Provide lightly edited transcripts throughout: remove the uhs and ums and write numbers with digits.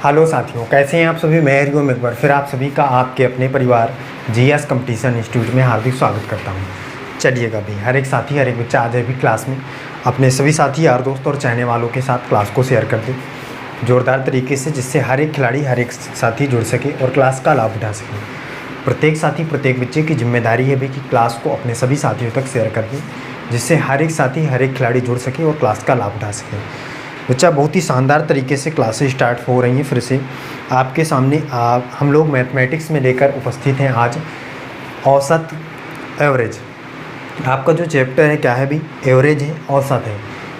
Hello साथियों, कैसे हैं आप सभी। मैं हरिओम एक बार फिर आप सभी का आपके अपने परिवार जीएस कंपटीशन इंस्टीट्यूट में हार्दिक स्वागत करता हूं। चलिएगा भी हर एक साथी हर एक बच्चा आज अभी क्लास में अपने सभी साथी यार दोस्त और चाहने वालों के साथ क्लास को शेयर कर दे ज़ोरदार तरीके से, जिससे हर एक खिलाड़ी हर एक साथी जुड़ सके और क्लास का लाभ उठा सके। प्रत्येक साथी प्रत्येक बच्चे की जिम्मेदारी है भी कि क्लास को अपने सभी साथियों तक शेयर कर दें, जिससे हर एक साथी हर एक खिलाड़ी जुड़ सके और क्लास का लाभ उठा सके। बच्चा बहुत ही शानदार तरीके से क्लासेस स्टार्ट हो रही हैं फिर से आपके सामने। हम लोग मैथमेटिक्स में लेकर उपस्थित हैं आज औसत एवरेज। आपका जो चैप्टर है क्या है भी, एवरेज है, औसत है।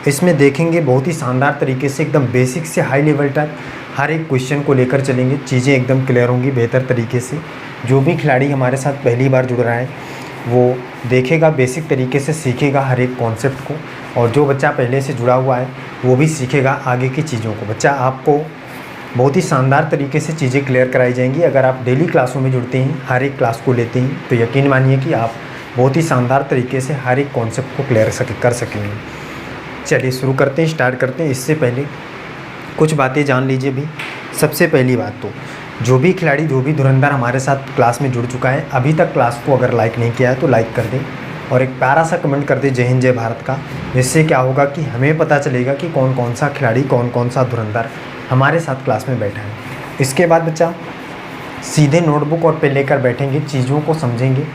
इसमें देखेंगे बहुत ही शानदार तरीके से एकदम बेसिक से हाई लेवल तक हर एक क्वेश्चन को लेकर चलेंगे। चीज़ें एकदम क्लियर होंगी बेहतर तरीके से। जो भी खिलाड़ी हमारे साथ पहली बार जुड़ रहा है वो देखेगा, बेसिक तरीके से सीखेगा हर एक कॉन्सेप्ट को, और जो बच्चा पहले से जुड़ा हुआ है वो भी सीखेगा आगे की चीज़ों को। बच्चा आपको बहुत ही शानदार तरीके से चीज़ें क्लियर कराई जाएंगी। अगर आप डेली क्लासों में जुड़ते हैं, हर एक क्लास को लेते हैं, तो यकीन मानिए कि आप बहुत ही शानदार तरीके से हर एक कॉन्सेप्ट को क्लियर कर सकेंगे। चलिए शुरू करते हैं, स्टार्ट करते हैं। इससे पहले कुछ बातें जान लीजिए भी। सबसे पहली बात तो जो भी खिलाड़ी जो भी धुरंधर हमारे साथ क्लास में जुड़ चुका है, अभी तक क्लास को अगर लाइक नहीं किया है तो लाइक कर दें और एक प्यारा सा कमेंट कर दे जय हिंद जय भारत का। जिससे क्या होगा कि हमें पता चलेगा कि कौन कौन सा खिलाड़ी कौन कौन सा धुरंधर हमारे साथ क्लास में बैठा है। इसके बाद बच्चा सीधे नोटबुक और पेन लेकर बैठेंगे, चीज़ों को समझेंगे,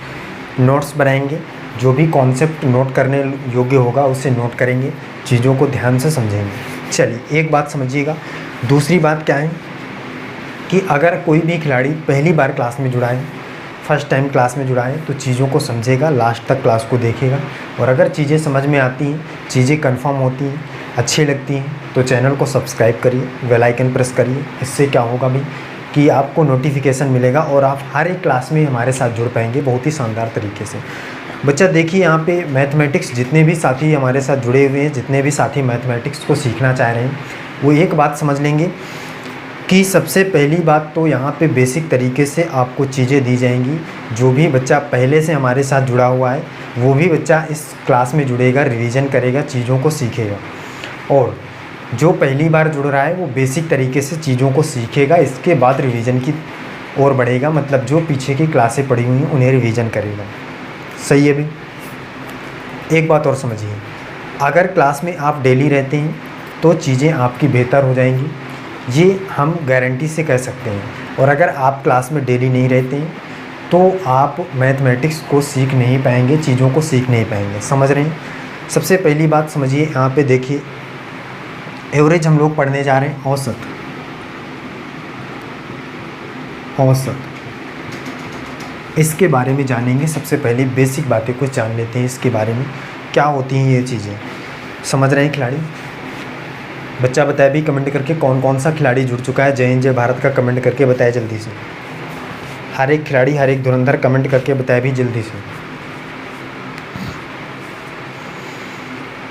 नोट्स बनाएंगे। जो भी कॉन्सेप्ट नोट करने योग्य होगा उसे नोट करेंगे, चीज़ों को ध्यान से समझेंगे। चलिए एक बात समझिएगा। दूसरी बात क्या है कि अगर कोई भी खिलाड़ी पहली बार क्लास में जुड़ा है, फर्स्ट टाइम क्लास में जुड़ा है, तो चीज़ों को समझेगा, लास्ट तक क्लास को देखेगा, और अगर चीज़ें समझ में आती हैं, चीज़ें कंफर्म होती हैं, अच्छी लगती हैं, तो चैनल को सब्सक्राइब करिए, बेल आइकन प्रेस करिए। इससे क्या होगा भी कि आपको नोटिफिकेशन मिलेगा और आप हर एक क्लास में हमारे साथ जुड़ पाएंगे बहुत ही शानदार तरीके से। बच्चा देखिए यहाँ पे मैथमेटिक्स जितने भी साथी हमारे साथ जुड़े हुए हैं, जितने भी साथी मैथमेटिक्स को सीखना चाह रहे हैं, वो एक बात समझ लेंगे कि सबसे पहली बात तो यहाँ पे बेसिक तरीके से आपको चीज़ें दी जाएंगी। जो भी बच्चा पहले से हमारे साथ जुड़ा हुआ है वो भी बच्चा इस क्लास में जुड़ेगा, रिवीजन करेगा, चीज़ों को सीखेगा। और जो पहली बार जुड़ रहा है वो बेसिक तरीके से चीज़ों को सीखेगा, इसके बाद रिवीजन की ओर बढ़ेगा। मतलब जो पीछे की क्लासें पढ़ी हुई हैं उन्हें रिवीजन करेगा। सही है भी। एक बात और समझिए, अगर क्लास में आप डेली रहते हैं तो चीज़ें आपकी बेहतर हो जाएंगी, ये हम गारंटी से कह सकते हैं। और अगर आप क्लास में डेली नहीं रहते हैं तो आप मैथमेटिक्स को सीख नहीं पाएंगे, चीज़ों को सीख नहीं पाएंगे। समझ रहे हैं। सबसे पहली बात समझिए, यहाँ पे देखिए एवरेज हम लोग पढ़ने जा रहे हैं, औसत। औसत इसके बारे में जानेंगे। सबसे पहले बेसिक बातें कुछ जान लेते हैं इसके बारे में, क्या होती हैं ये चीज़ें। समझ रहे हैं खिलाड़ी। बच्चा बताए भी कमेंट करके कौन कौन सा खिलाड़ी जुड़ चुका है। जय हिंद जय भारत का कमेंट करके बताए जल्दी से। हर एक खिलाड़ी हर एक धुरंधर कमेंट करके बताए भी जल्दी से,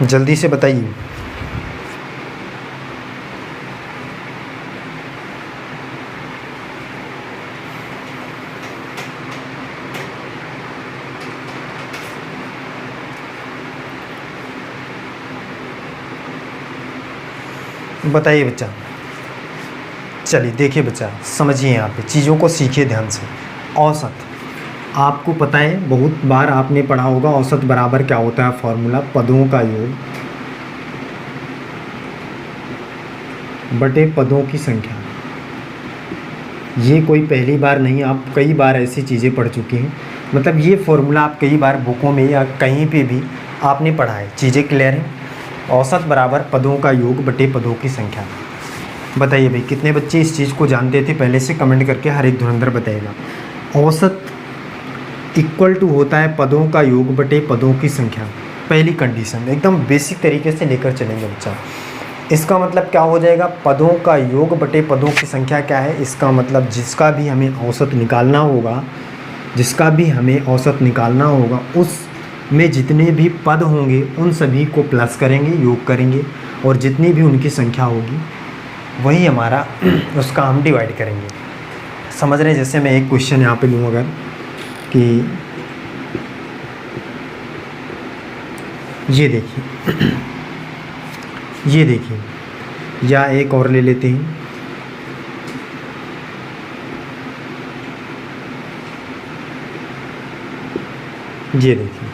जल्दी से बताइए। बताइए बच्चा। चलिए देखिए बच्चा, समझिए यहाँ पे चीज़ों को सीखिए ध्यान से। औसत आपको पता है, बहुत बार आपने पढ़ा होगा, औसत बराबर क्या होता है फॉर्मूला, पदों का योग बटे पदों की संख्या। ये कोई पहली बार नहीं, आप कई बार ऐसी चीज़ें पढ़ चुके हैं। मतलब ये फॉर्मूला आप कई बार बुकों में या कहीं पे भी आपने पढ़ा है। चीज़ें क्लियर हैं। औसत बराबर पदों का योग बटे पदों की संख्या। बताइए भाई कितने बच्चे इस चीज़ को जानते थे पहले से, कमेंट करके हर एक धुरंधर बताएगा। औसत इक्वल टू होता है पदों का योग बटे पदों की संख्या। पहली कंडीशन एकदम बेसिक तरीके से लेकर चलेंगे बच्चा। इसका मतलब क्या हो जाएगा, पदों का योग बटे पदों की संख्या क्या है। इसका मतलब जिसका भी हमें औसत निकालना होगा, जिसका भी हमें औसत निकालना होगा, उस में जितने भी पद होंगे उन सभी को प्लस करेंगे, योग करेंगे, और जितनी भी उनकी संख्या होगी वही हमारा उसका हम डिवाइड करेंगे। समझ रहे हैं। जैसे मैं एक क्वेश्चन यहाँ पे लूँ अगर कि ये देखिए, ये देखिए, या एक और ले लेते हैं ये देखिए,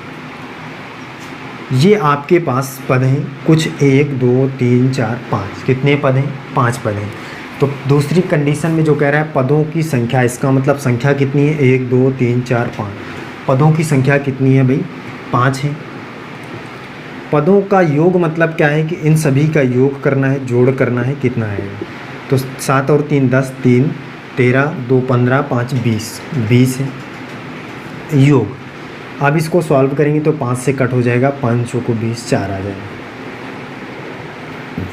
ये आपके पास पद हैं कुछ 1 2 3 4 5, कितने पद हैं? 5 पद हैं। तो दूसरी कंडीशन में जो कह रहा है पदों की संख्या, इसका मतलब संख्या कितनी है? 1 2 3 4 5, पदों की संख्या कितनी है भाई? 5 है। पदों का योग मतलब क्या है कि इन सभी का योग करना है, जोड़ करना है, कितना है? तो 7 और 3 10, 3 13, 2 15, 5 20, 20 है योग। अब इसको सॉल्व करेंगे तो 5 से कट हो जाएगा, 5 को 20, 4 आ जाएगा।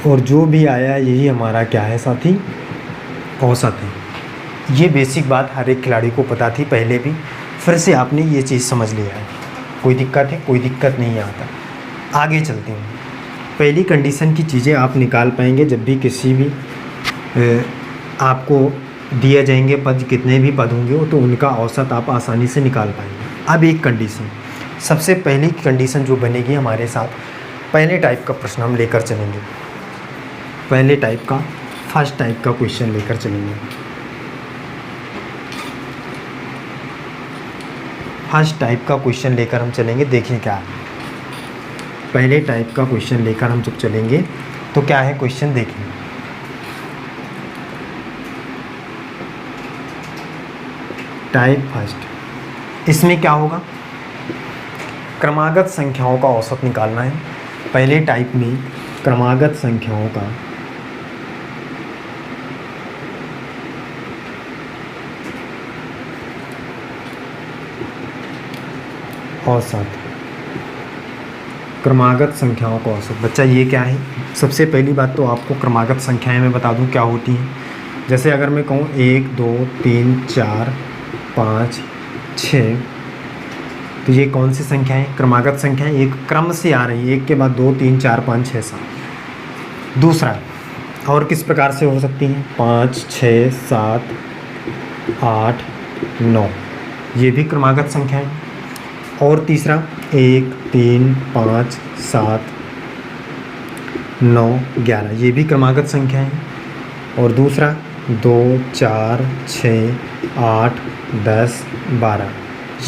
और जो भी आया यही हमारा क्या है साथी? औसत है। ये बेसिक बात हर एक खिलाड़ी को पता थी पहले भी, फिर से आपने ये चीज़ समझ लिया है। कोई दिक्कत है? कोई दिक्कत नहीं आता। आगे चलते हैं। पहली कंडीशन की चीज़ें आप निकाल पाएंगे जब भी किसी भी आपको दिए जाएंगे पद, कितने भी पद होंगे तो उनका औसत आप आसानी से निकाल पाएंगे। अब एक कंडीशन, सबसे पहली कंडीशन जो बनेगी हमारे साथ, पहले टाइप का प्रश्न हम लेकर चलेंगे। पहले टाइप का, फर्स्ट टाइप का क्वेश्चन लेकर चलेंगे। फर्स्ट टाइप का क्वेश्चन लेकर हम चलेंगे। देखिए क्या है, पहले टाइप का क्वेश्चन लेकर हम जब चलेंगे तो क्या है क्वेश्चन, देखिए। टाइप फर्स्ट, इसमें क्या होगा? क्रमागत संख्याओं का औसत निकालना है। पहले टाइप में क्रमागत संख्याओं का औसत, क्रमागत संख्याओं का औसत। बच्चा ये क्या है? सबसे पहली बात तो आपको क्रमागत संख्याएं मैं बता दूं क्या होती हैं। जैसे अगर मैं कहूँ 1 2 3 4 5 6, तो ये कौन सी संख्याएं? क्रमागत संख्याएं, एक क्रम से आ रही है, एक के बाद 2 3 4 5 6 7। दूसरा, और किस प्रकार से हो सकती हैं? 5 6 7 8 9, ये भी क्रमागत संख्याएं। और तीसरा 1 3 5 7 9 11, ये भी क्रमागत संख्याएं हैं। और दूसरा 2 4 6 8 10 12,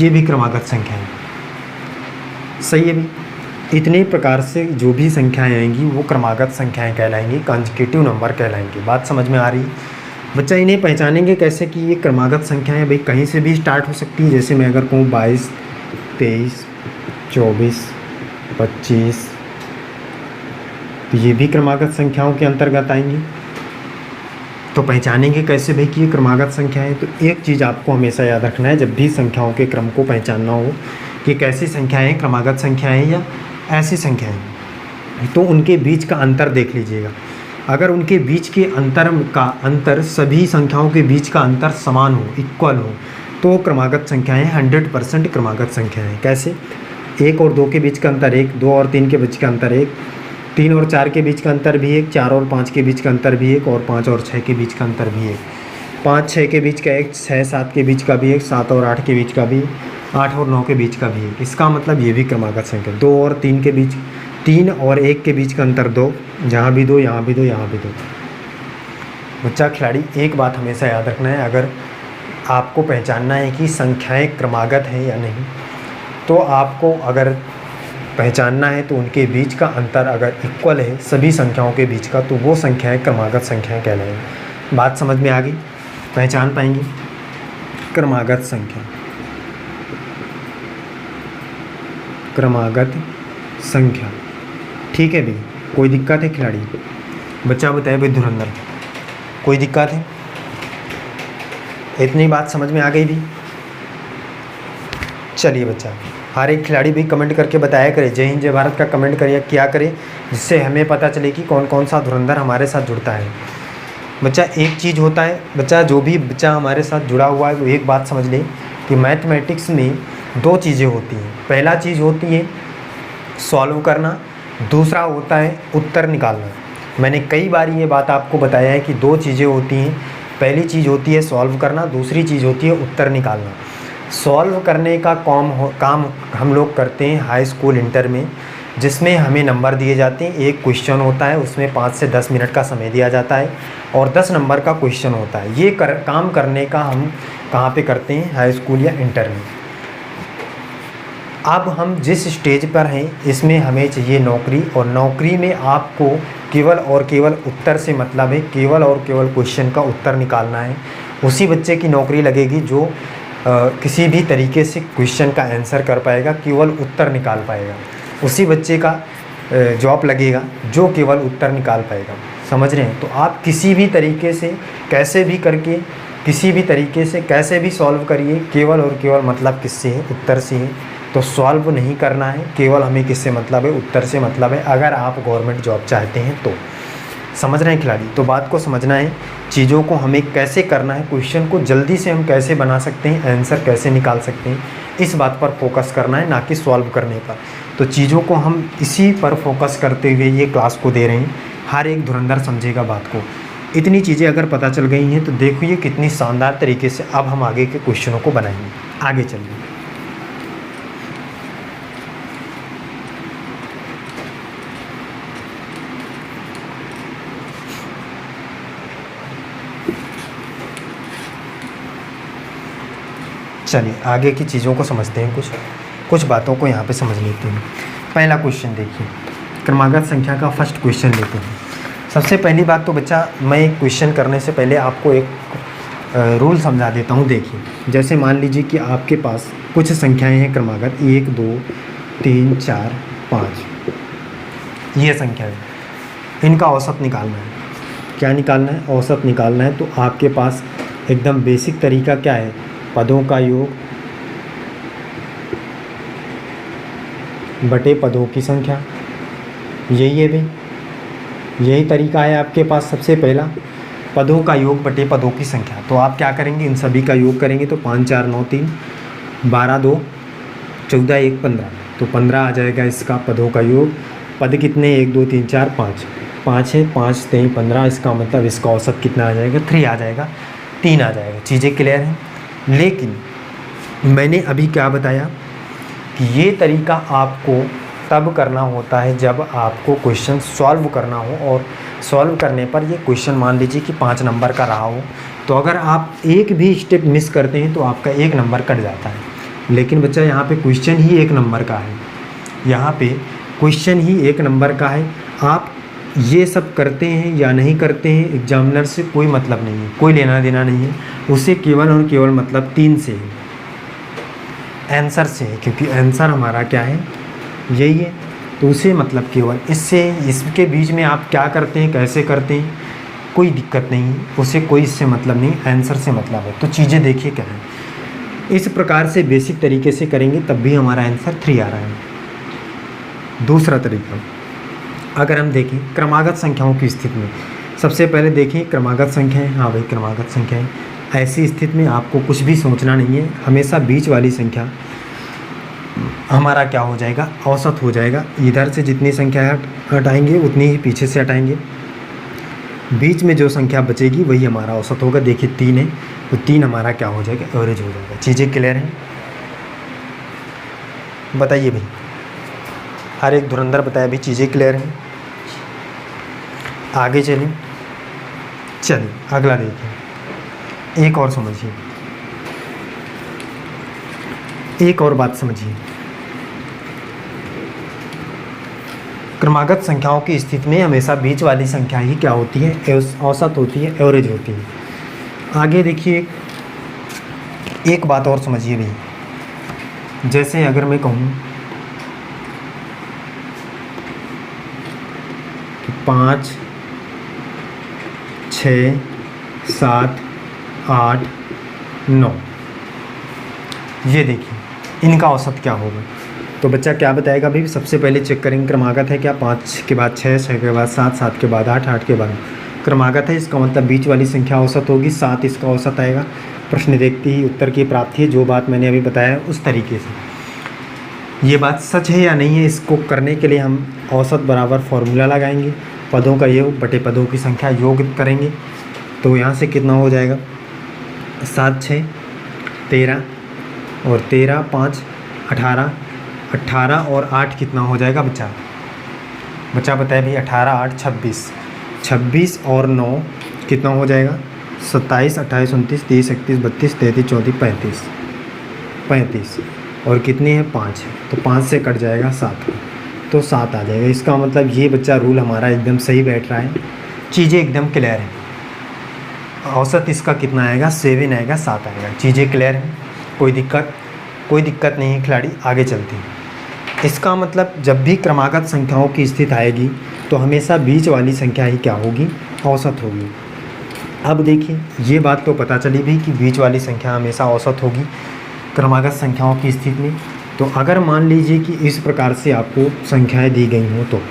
ये भी क्रमागत संख्याएं। सही है भी। इतने प्रकार से जो भी संख्याएं आएंगी वो क्रमागत संख्याएं कहलाएंगी, कंसेक्यूटिव नंबर कहलाएंगी। बात समझ में आ रही है? बच्चा इन्हें पहचानेंगे कैसे कि ये क्रमागत संख्याएं भाई कहीं से भी स्टार्ट हो सकती है। जैसे मैं अगर कहूँ 22 23 24 25, तो ये भी क्रमागत संख्याओं के अंतर्गत आएंगी। तो पहचानेंगे कैसे भाई कि ये क्रमागत संख्या है? तो एक चीज़ आपको हमेशा याद रखना है जब भी संख्याओं के क्रम को पहचानना हो कि कैसी संख्याएं क्रमागत संख्याएं या ऐसी संख्याएं, तो उनके बीच का अंतर देख लीजिएगा। अगर उनके बीच के अंतर सभी संख्याओं के बीच का अंतर समान हो, इक्वल हो, तो क्रमागत संख्याएं 100% क्रमागत संख्याएं। कैसे? 1 और 2 के बीच का अंतर 1, 2 और 3 के बीच का अंतर 1, 3 और 4 के बीच का अंतर भी 1, 4 और 5 के बीच का अंतर भी 1, और 5 और 6 के बीच का अंतर भी 1, 5 6 के बीच का 1, 6 7 के बीच का भी 1, 7 और 8 के बीच का भी, 8 और 9 के बीच का भी 1। इसका मतलब ये भी क्रमागत संख्या। 2 और 3 के बीच, 3 और 1 के बीच का अंतर 2, यहाँ भी 2, यहाँ भी 2, यहाँ भी 2। बच्चा खिलाड़ी एक बात हमेशा याद रखना है, अगर आपको पहचानना है कि संख्याएं क्रमागत हैं या नहीं, तो आपको अगर पहचानना है तो उनके बीच का अंतर अगर इक्वल है सभी संख्याओं के बीच का, तो वो संख्याएं क्रमागत संख्याएं कहलाएंगी। बात समझ में आ गई? पहचान पाएंगे क्रमागत संख्या, क्रमागत संख्या। ठीक है भैया, कोई दिक्कत है खिलाड़ी? बच्चा बताए भाई धुरंधर, कोई दिक्कत है? इतनी बात समझ में आ गई भी? चलिए बच्चा, हर एक खिलाड़ी भी कमेंट करके बताया करे, जय हिंद जय भारत का कमेंट करिए, क्या करे, जिससे हमें पता चले कि कौन कौन सा धुरंधर हमारे साथ जुड़ता है। बच्चा एक चीज़ होता है, बच्चा जो भी बच्चा हमारे साथ जुड़ा हुआ है वो एक बात समझ ले कि मैथमेटिक्स में 2 चीज़ें होती हैं। पहला चीज़ होती है सॉल्व करना, दूसरा होता है उत्तर निकालना। मैंने कई बार ये बात आपको बताया है कि 2 चीज़ें होती हैं। पहली चीज़ होती है सॉल्व करना, दूसरी चीज़ होती है उत्तर निकालना। सॉल्व करने का काम हम लोग करते हैं हाई स्कूल इंटर में, जिसमें हमें नंबर दिए जाते हैं। एक क्वेश्चन होता है, उसमें 5 से 10 मिनट का समय दिया जाता है और 10 नंबर का क्वेश्चन होता है। ये काम करने का हम कहाँ पे करते हैं? हाई स्कूल या इंटर में। अब हम जिस स्टेज पर हैं इसमें हमें चाहिए नौकरी, और नौकरी में आपको केवल और केवल उत्तर से मतलब है, केवल और केवल क्वेश्चन का उत्तर निकालना है। उसी बच्चे की नौकरी लगेगी जो किसी भी तरीके से क्वेश्चन का आंसर कर पाएगा, केवल उत्तर निकाल पाएगा। उसी बच्चे का जॉब लगेगा जो केवल उत्तर निकाल पाएगा। समझ रहे हैं? तो आप किसी भी तरीके से कैसे भी करके, किसी भी तरीके से कैसे भी सॉल्व करिए, केवल और केवल मतलब किससे है? उत्तर से है। तो सॉल्व नहीं करना है, केवल हमें किससे मतलब है? उत्तर से मतलब है, अगर आप गवर्नमेंट जॉब चाहते हैं तो। समझ रहे हैं खिलाड़ी? तो बात को समझना है, चीज़ों को हमें कैसे करना है, क्वेश्चन को जल्दी से हम कैसे बना सकते हैं, आंसर कैसे निकाल सकते हैं, इस बात पर फोकस करना है, ना कि सॉल्व करने पर। तो चीज़ों को हम इसी पर फोकस करते हुए ये क्लास को दे रहे हैं। हर एक धुरंधर समझेगा बात को। इतनी चीज़ें अगर पता चल गई हैं तो देखिए कितनी शानदार तरीके से अब हम आगे के क्वेश्चनों को बनाएंगे। आगे चलिए। चलिए आगे की चीज़ों को समझते हैं, कुछ बातों को यहाँ पे समझ लेते हैं। पहला क्वेश्चन देखिए, क्रमागत संख्या का फर्स्ट क्वेश्चन लेते हैं। सबसे पहली बात तो बच्चा, मैं क्वेश्चन करने से पहले आपको एक रूल समझा देता हूँ। देखिए, जैसे मान लीजिए कि आपके पास कुछ संख्याएं हैं क्रमागत 1 2 3 4 5, ये संख्याएं, इनका औसत निकालना है। क्या निकालना है? औसत निकालना है। तो आपके पास एकदम बेसिक तरीका क्या है? पदों का योग बटे पदों की संख्या, यही है भाई, यही तरीका है आपके पास। सबसे पहला पदों का योग बटे पदों की संख्या। तो आप क्या करेंगे? इन सभी का योग करेंगे। तो 5 4 9 3 12 2 14 1 15, तो 15 आ जाएगा इसका पदों का योग। पद कितने? 1 2 3 4 5, 5 है, 5 3 15, इसका मतलब इसका औसत कितना आ जाएगा? 3 आ जाएगा, 3 आ जाएगा। चीज़ें क्लियर हैं? लेकिन मैंने अभी क्या बताया कि ये तरीका आपको तब करना होता है जब आपको क्वेश्चन सॉल्व करना हो, और सॉल्व करने पर ये क्वेश्चन मान लीजिए कि 5 नंबर का रहा हो, तो अगर आप एक भी स्टेप मिस करते हैं तो आपका 1 नंबर कट जाता है। लेकिन बच्चा यहाँ पे क्वेश्चन ही 1 नंबर का है, यहाँ पे क्वेश्चन ही 1 नंबर का है। आप ये सब करते हैं या नहीं करते हैं, एग्जामिनर से कोई मतलब नहीं है, कोई लेना देना नहीं है। उसे केवल और केवल मतलब 3 से है, आंसर से है, क्योंकि आंसर हमारा क्या है? यही है। तो उसे मतलब केवल इससे, इसके बीच में आप क्या करते हैं, कैसे करते हैं, कोई दिक्कत नहीं है, उसे कोई इससे मतलब नहीं, आंसर से मतलब है। तो चीज़ें देखिए क्या है। इस प्रकार से बेसिक तरीके से करेंगे तब भी हमारा आंसर 3 आ रहा है। दूसरा तरीका, अगर हम देखें क्रमागत संख्याओं की स्थिति में, सबसे पहले देखें क्रमागत संख्याएं। हाँ भाई, क्रमागत संख्याएं। ऐसी स्थिति में आपको कुछ भी सोचना नहीं है, हमेशा बीच वाली संख्या हमारा क्या हो जाएगा? औसत हो जाएगा। इधर से जितनी संख्या हटाएंगे उतनी ही पीछे से हटाएंगे, बीच में जो संख्या बचेगी वही हमारा औसत होगा। देखिए 3 है, तो 3 हमारा क्या हो जाएगा? एवरेज हो जाएगा। चीज़ें क्लियर हैं? बताइए भाई, हर एक धुरंधर बताया भी चीज़ें क्लियर हैं? आगे चलिए अगला देखिए, एक और समझिए, एक और बात समझिए। क्रमागत संख्याओं की स्थिति में हमेशा बीच वाली संख्या ही क्या होती है? औसत होती है, एवरेज होती है। आगे देखिए, एक बात और समझिए भाई, जैसे अगर मैं कहूँ 5 6 7 8 9, ये देखिए इनका औसत क्या होगा? तो बच्चा क्या बताएगा भाई? सबसे पहले चेक करेंगे क्रमागत है क्या? 5 के बाद 6, 6 के बाद 7, 7 के बाद 8, 8 के बाद क्रमागत है, इसका मतलब बीच वाली संख्या औसत होगी, 7 इसका औसत आएगा। प्रश्न देखते ही उत्तर की प्राप्ति है, जो बात मैंने अभी बताया उस तरीके से। ये बात सच है या नहीं है, इसको करने के लिए हम औसत बराबर फॉर्मूला लगाएंगे, पदों का योग बटे पदों की संख्या योग करेंगे। तो यहाँ से कितना हो जाएगा? 7 6 13 और 13 5 18, 18 और 8 कितना हो जाएगा बच्चा? बच्चा बताए भाई, 18 8 26, 26 और 9 कितना हो जाएगा? 27 28 29 30 31 32 33 34 35, और कितनी है 5 है, तो 5 से कट जाएगा 7, तो 7 आ जाएगा। इसका मतलब ये बच्चा रूल हमारा एकदम सही बैठ रहा है, चीज़ें एकदम क्लियर है। औसत इसका कितना आएगा 7 आएगा, 7 आएगा। चीज़ें क्लियर हैं, कोई दिक्कत नहीं है खिलाड़ी, आगे चलते हैं। इसका मतलब जब भी क्रमागत संख्याओं की स्थिति आएगी तो हमेशा बीच वाली संख्या ही क्या होगी, औसत होगी। अब देखिए ये बात तो पता चली भी कि बीच वाली संख्या हमेशा औसत होगी क्रमागत संख्याओं की स्थिति में। तो अगर मान लीजिए कि इस प्रकार से आपको संख्याएं दी गई हों, तो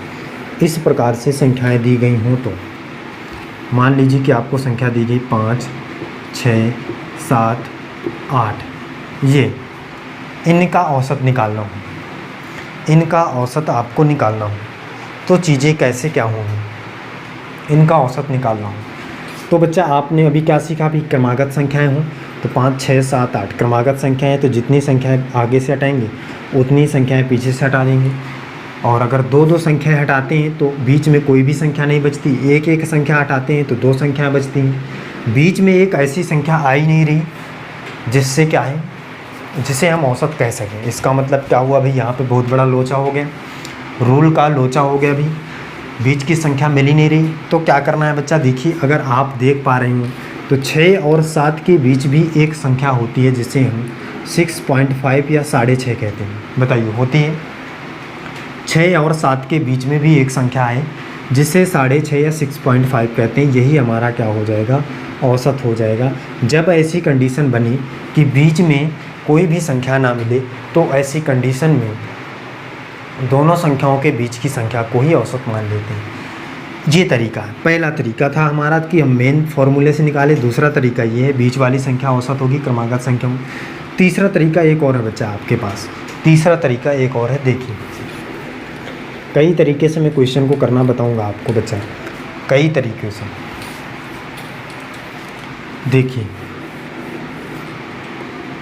इस प्रकार से संख्याएं दी गई हों, तो मान लीजिए कि आपको संख्या दी गई 5, 6, 7, 8, ये इनका औसत निकालना हो, इनका औसत आपको निकालना हो, तो चीज़ें कैसे क्या होंगी, इनका औसत निकालना हो। तो बच्चा आपने अभी क्या सीखा, भी क्रमागत संख्याएं हों तो 5, 6, 7, 8 क्रमागत संख्याएं, तो जितनी संख्याएं आगे से हटाएंगे उतनी संख्याएं पीछे से हटा देंगे। और अगर 2-2 संख्याएं हटाते हैं तो बीच में कोई भी संख्या नहीं बचती, एक संख्या हटाते हैं तो 2 संख्याएं बचती हैं। बीच में एक ऐसी संख्या आ ही नहीं रही जिससे क्या है, जिसे हम औसत कह सकें। इसका मतलब क्या हुआ भाई, यहाँ पे बहुत बड़ा लोचा हो गया, रूल का लोचा हो गया। भी बीच की संख्या मिल ही नहीं रही, तो क्या करना है बच्चा, देखिए अगर आप देख पा रहे हो तो 6 और 7 के बीच भी एक संख्या होती है जिसे हम 6.5 या 6.5 कहते हैं। बताइए, होती है? 6 और 7 के बीच में भी एक संख्या है जिसे 6.5 या 6.5 कहते हैं। यही हमारा क्या हो जाएगा, औसत हो जाएगा। जब ऐसी कंडीशन बनी कि बीच में कोई भी संख्या ना मिले, तो ऐसी कंडीशन में दोनों संख्याओं के बीच की संख्या को ही औसत मान लेते हैं। ये तरीका है, पहला तरीका था हमारा कि हम मेन फॉर्मूले से निकाले। दूसरा तरीका ये है, बीच वाली संख्या औसत होगी क्रमागत संख्याओं। तीसरा तरीका एक और है बच्चा आपके पास, तीसरा तरीका एक और है। देखिए कई तरीके से मैं क्वेश्चन को करना बताऊंगा आपको बच्चा, कई तरीके से। देखिए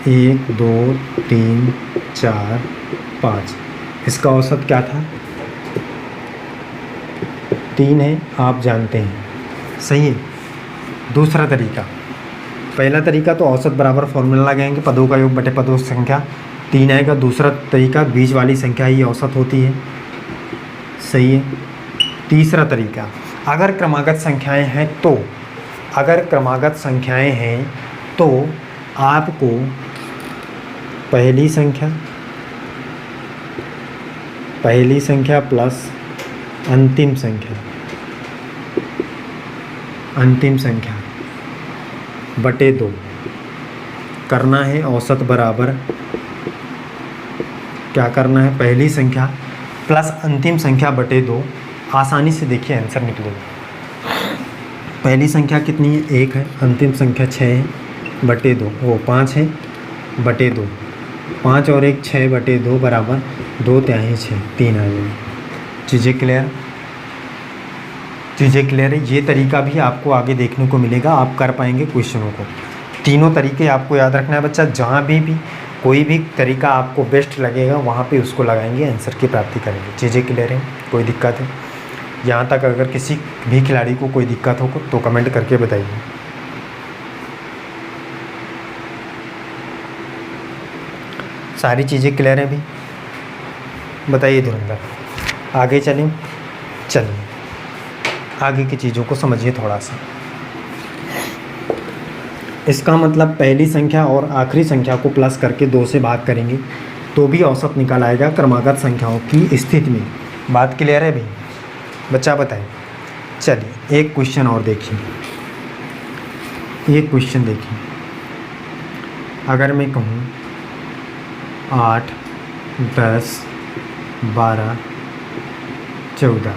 1, 2, 3, 4, 5, इसका औसत क्या था, 3 है, आप जानते हैं, सही है। दूसरा तरीका, पहला तरीका तो औसत बराबर फॉर्मूला लगाएंगे, पदों का योग बटे पदों की संख्या, 3 आएगा। दूसरा तरीका बीच वाली संख्या ही औसत होती है, सही है। तीसरा तरीका, अगर क्रमागत संख्याएं हैं तो, अगर क्रमागत संख्याएं हैं तो आपको पहली संख्या प्लस अंतिम संख्या बटे 2 करना है। औसत बराबर क्या करना है, पहली संख्या प्लस अंतिम संख्या बटे 2। आसानी से देखिए आंसर निकलेगा। पहली संख्या कितनी है, 1 है, अंतिम संख्या 6 है, बटे 2, वो 5 है, बटे 2, 5 और 1 6 बटे 2 बराबर 2 तिहाई 6, 3 आ जाएगी। चीज़ें क्लियर, चीज़ें क्लियर है। ये तरीका भी आपको आगे देखने को मिलेगा, आप कर पाएंगे क्वेश्चनों को। तीनों तरीके आपको याद रखना है बच्चा, जहाँ भी कोई भी तरीका आपको बेस्ट लगेगा वहाँ पे उसको लगाएंगे, आंसर की प्राप्ति करेंगे। चीज़ें क्लियर हैं, कोई दिक्कत है? यहाँ तक अगर किसी भी खिलाड़ी को कोई दिक्कत हो तो कमेंट करके बताइए। सारी चीज़ें क्लियर हैं भी? बताइए धुरंधर, आगे चलें? चलिए आगे की चीज़ों को समझिए थोड़ा सा। इसका मतलब पहली संख्या और आखिरी संख्या को प्लस करके 2 से भाग करेंगे तो भी औसत निकल आएगा क्रमागत संख्याओं की स्थिति में। बात क्लियर है भी? बच्चा बताए। चलिए एक क्वेश्चन और देखिए, एक क्वेश्चन देखिए। अगर मैं कहूँ 8, 10, 12, 14,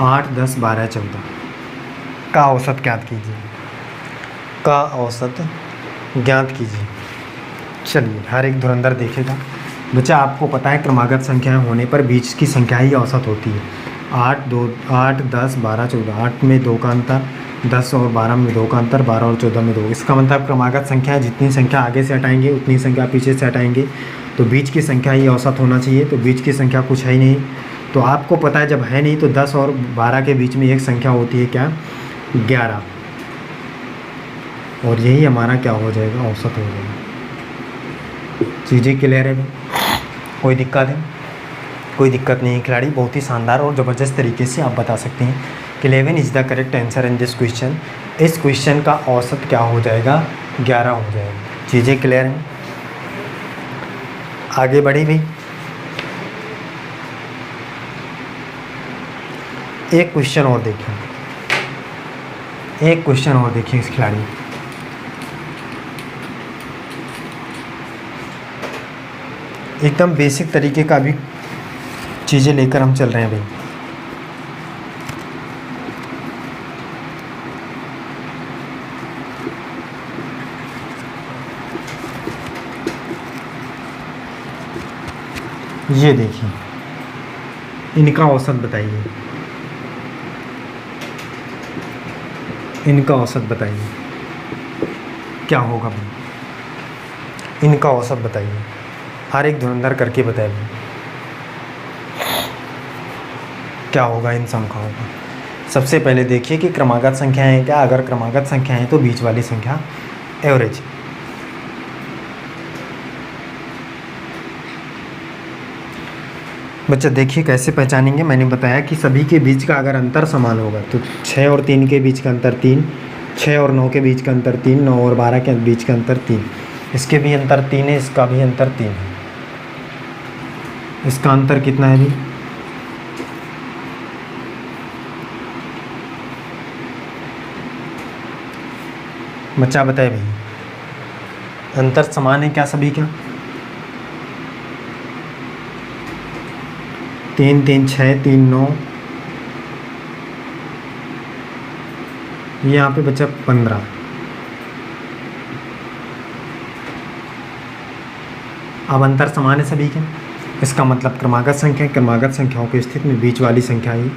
8, 10, 12, 14 का औसत ज्ञात कीजिए, का औसत ज्ञात कीजिए। चलिए हर एक धुरंधर देखेगा। बच्चा आपको पता है क्रमागत संख्याएं होने पर बीच की संख्या ही औसत होती है। 8, 10, 12, 14, 8 में 2 का अंतर, 10 और 12 में 2 का अंतर, 12 और 14 में 2। इसका मतलब क्रमागत संख्या जितनी संख्या आगे से हटाएंगे उतनी संख्या पीछे से हटाएंगे, तो बीच की संख्या ही औसत होना चाहिए। तो बीच की संख्या कुछ है ही नहीं, तो आपको पता है जब है नहीं तो 10 और 12 के बीच में एक संख्या होती है, क्या, 11, और यही हमारा क्या हो जाएगा, औसत हो जाएगा। चीज़ें क्लियर है भाई? कोई दिक्कत है? कोई दिक्कत नहीं है खिलाड़ी, बहुत ही शानदार और ज़बरदस्त तरीके से आप बता सकते हैं कि 11 is the correct answer in this question. इस क्वेश्चन का औसत क्या हो जाएगा? 11 हो जाएगा। चीज़ें क्लियर हैं? आगे बढ़े भाई। एक क्वेश्चन और देखिए, एक क्वेश्चन और देखिए इस खिलाड़ी। एकदम बेसिक तरीके का भी चीज़ें लेकर हम चल रहे हैं भाई। ये देखिए, इनका औसत बताइए, इनका औसत बताइए क्या होगा भाई? इनका औसत बताइए, हर एक धुरंधर करके बताइए भाई क्या होगा इन संख्याओं का। सबसे पहले देखिए कि क्रमागत संख्याएं हैं क्या। अगर क्रमागत संख्या है तो बीच वाली संख्या एवरेज। बच्चा देखिए कैसे पहचानेंगे। मैंने बताया कि सभी के बीच का अगर अंतर समान होगा तो 6 और 3 के बीच का अंतर 3, 6 और 9 के बीच का अंतर 3, 9 और 12 के बीच का अंतर 3, इसके भी अंतर 3 है, इसका भी अंतर 3 है। इसका अंतर कितना है भी? बच्चा बताए भाई, अंतर समान है क्या सभी का? 3 3 6 3 9, यहाँ पे बचा 15। अब अंतर समान है सभी के, इसका मतलब क्रमागत संख्या, क्रमागत संख्याओं की स्थिति में बीच वाली संख्या ही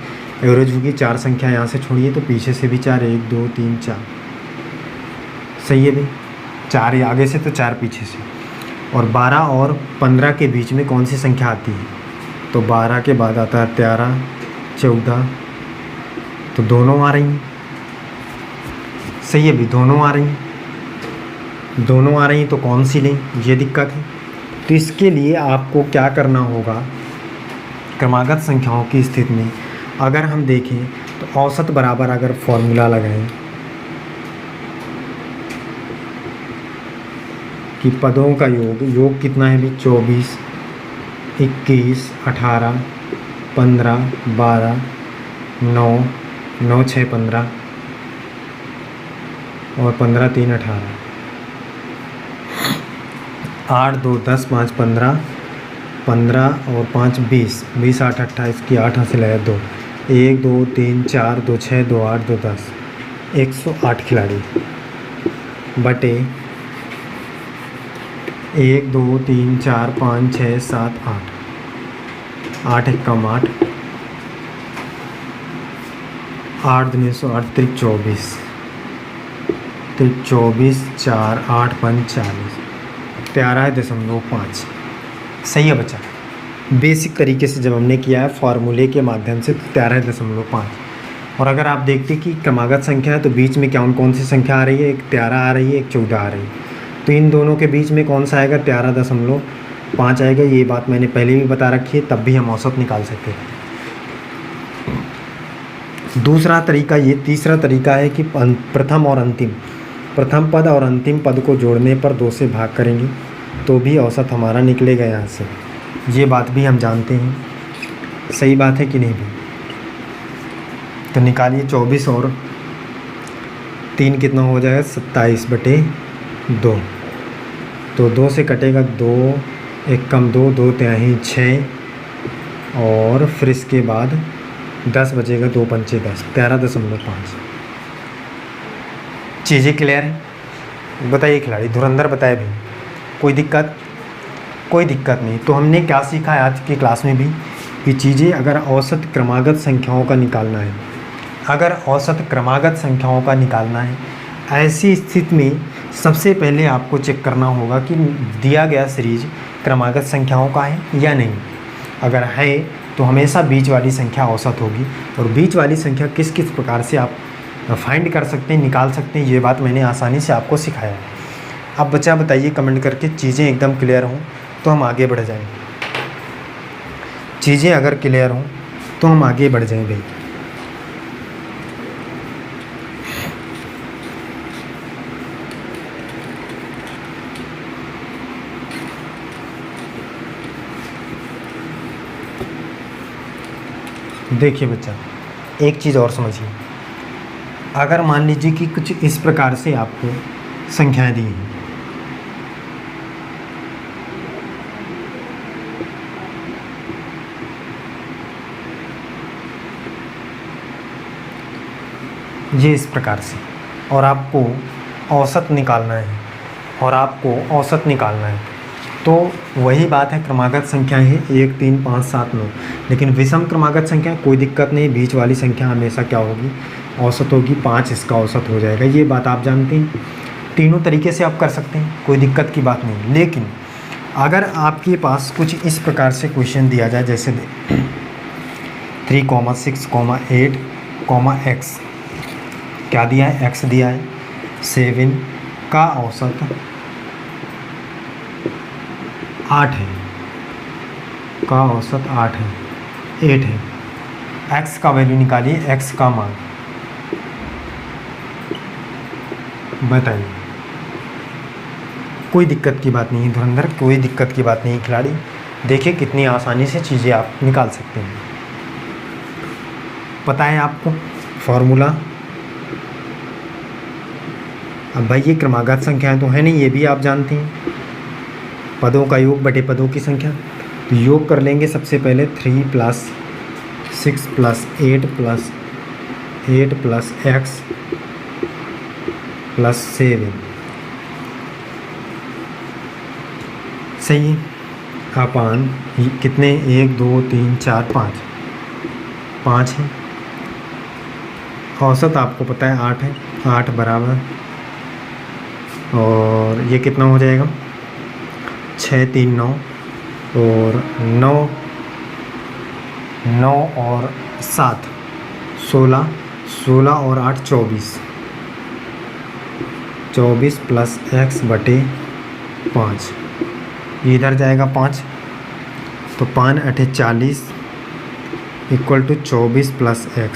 एवरेज होगी। 4 संख्या यहाँ से छोड़िए तो पीछे से भी 4, 1 2 3 4, सही है भाई। 4 आगे से तो 4 पीछे से। और 12 और 15 के बीच में कौन सी संख्या आती है? तो 12 के बाद आता है 13, 14, तो दोनों आ रही हैं, सही है भी, दोनों आ रही हैं। दोनों आ रही हैं तो कौन सी लें, ये दिक्कत है। तो इसके लिए आपको क्या करना होगा? क्रमागत संख्याओं की स्थिति में अगर हम देखें तो औसत बराबर अगर फॉर्मूला लगाएं कि पदों का योग कितना है भी? 24, 21, 18, 15, 12, 9, 9 6 15 और 15 3 18, 8 2 10 5 15, 15 और 5 20, 20 8 28 की 8 हासिल है 2, 1 2 3 4 2 6 2 8 2 10, 108 खिलाड़ी बटे 1 2 3 4 5 6 7 8, 8 1 कम 8, 8 दूनी 8 3 24, 24 4 8 5 40, 13.5। सही है बच्चा। बेसिक तरीके से जब हमने किया है फार्मूले के माध्यम से तो 13.5। और अगर आप देखते कि क्रमागत संख्या है तो बीच में कौन सी संख्या आ रही है? एक 13 आ रही है, एक 14 आ रही है। तो इन दोनों के बीच में कौन सा आएगा? 13.5 आएगा। ये बात मैंने पहले भी बता रखी है, तब भी हम औसत निकाल सकते हैं। दूसरा तरीका ये, तीसरा तरीका है कि प्रथम और अंतिम, प्रथम पद और अंतिम पद को जोड़ने पर 2 से भाग करेंगे तो भी औसत हमारा निकलेगा यहाँ से। ये बात भी हम जानते हैं, सही बात है कि नहीं भी? तो निकालिए 24 और 3 कितना हो जाएगा? 27/2। तो 2 से कटेगा 2, 1 कम 2, 2 तिहाई 6 और फिर इसके बाद 10 बचेगा, 2 पंचे 10, 13.5। चीज़ें क्लियर है? बताइए खिलाड़ी, धुरंधर बताए भी, कोई दिक्कत? कोई दिक्कत नहीं। तो हमने क्या सीखा है आज की क्लास में भी कि चीज़ें अगर औसत क्रमागत संख्याओं का निकालना है, अगर औसत क्रमागत संख्याओं का निकालना है, ऐसी स्थिति में सबसे पहले आपको चेक करना होगा कि दिया गया सीरीज क्रमागत संख्याओं का है या नहीं। अगर है तो हमेशा बीच वाली संख्या औसत होगी। और बीच वाली संख्या किस किस प्रकार से आप फाइंड कर सकते हैं, निकाल सकते हैं, ये बात मैंने आसानी से आपको सिखाया है। अब बच्चा बताइए कमेंट करके, चीज़ें एकदम क्लियर हों तो हम आगे बढ़ जाएं। चीज़ें अगर क्लियर हों तो हम आगे बढ़ जाएं भाई। देखिए बच्चा, एक चीज़ और समझिए। अगर मान लीजिए कि कुछ इस प्रकार से आपको संख्याएं दी हैं, ये इस प्रकार से, और आपको औसत निकालना है, तो वही बात है, क्रमागत संख्या है 1 3 5 7 9, लेकिन विषम क्रमागत संख्या कोई दिक्कत नहीं, बीच वाली संख्या हमेशा क्या होगी, औसत होगी, 5 इसका औसत हो जाएगा। ये बात आप जानते हैं, तीनों तरीके से आप कर सकते हैं, कोई दिक्कत की बात नहीं। लेकिन अगर आपके पास कुछ इस प्रकार से क्वेश्चन दिया जाए, जैसे 3, 6, 8, x, क्या दिया है, x दिया है, 7 का औसत 8 है, का औसत 8 है, 8 है, x का वैल्यू निकालिए, x का मान बताइए। कोई दिक्कत की बात नहीं है धुरंधर, कोई दिक्कत की बात नहीं खिलाड़ी। देखिए कितनी आसानी से चीज़ें आप निकाल सकते हैं। पता है आपको फॉर्मूला। अब भाई ये क्रमागत संख्याएं तो है नहीं, ये भी आप जानते हैं, पदों का योग बटे पदों की संख्या। तो योग कर लेंगे सबसे पहले, 3 + 6 + 8 + x + 7, सही है, अपान कितने, 1 2 3 4 5 है, औसत आपको पता है 8 है, 8 बराबर, और ये कितना हो जाएगा, 6 3 9, और 9 और 7 16, 16 और 8 24 + x बटे 5, ये इधर जाएगा 5, तो 5 8 40 = 24 + x।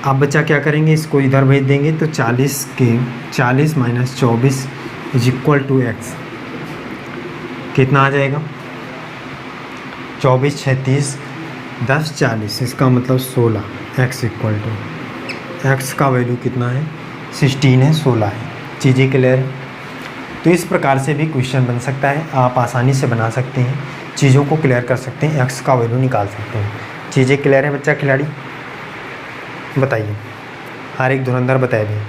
अब बच्चा क्या करेंगे, इसको इधर भेज देंगे, तो 40 - 24 = x, कितना आ जाएगा, 24 36 10 40, इसका मतलब 16, x का वैल्यू कितना है, 16 है, 16 है। चीज़ें क्लियर है। तो इस प्रकार से भी क्वेश्चन बन सकता है, आप आसानी से बना सकते हैं, चीज़ों को क्लियर कर सकते हैं, x का वैल्यू निकाल सकते हैं। चीज़ें क्लियर है बच्चा खिलाड़ी, बताइए, हर एक धुरंधर बताए भी।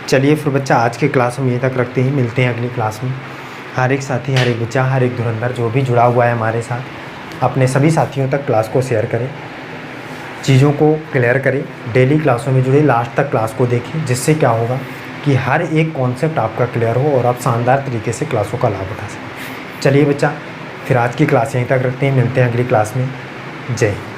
चलिए फिर बच्चा आज के क्लास में यहीं तक रखते हैं, मिलते हैं अगली क्लास में। हर एक साथी, हर एक बच्चा, हर एक धुरंधर जो भी जुड़ा हुआ है हमारे साथ, अपने सभी साथियों तक क्लास को शेयर करें, चीज़ों को क्लियर करें, डेली क्लासों में जुड़े, लास्ट तक क्लास को देखें, जिससे क्या होगा कि हर एक कॉन्सेप्ट आपका क्लियर हो और आप शानदार तरीके से क्लासों का लाभ उठा सकें। चलिए बच्चा, फिर आज की क्लास यहीं तक रखते हैं, मिलते हैं अगली क्लास में। जय हिंद।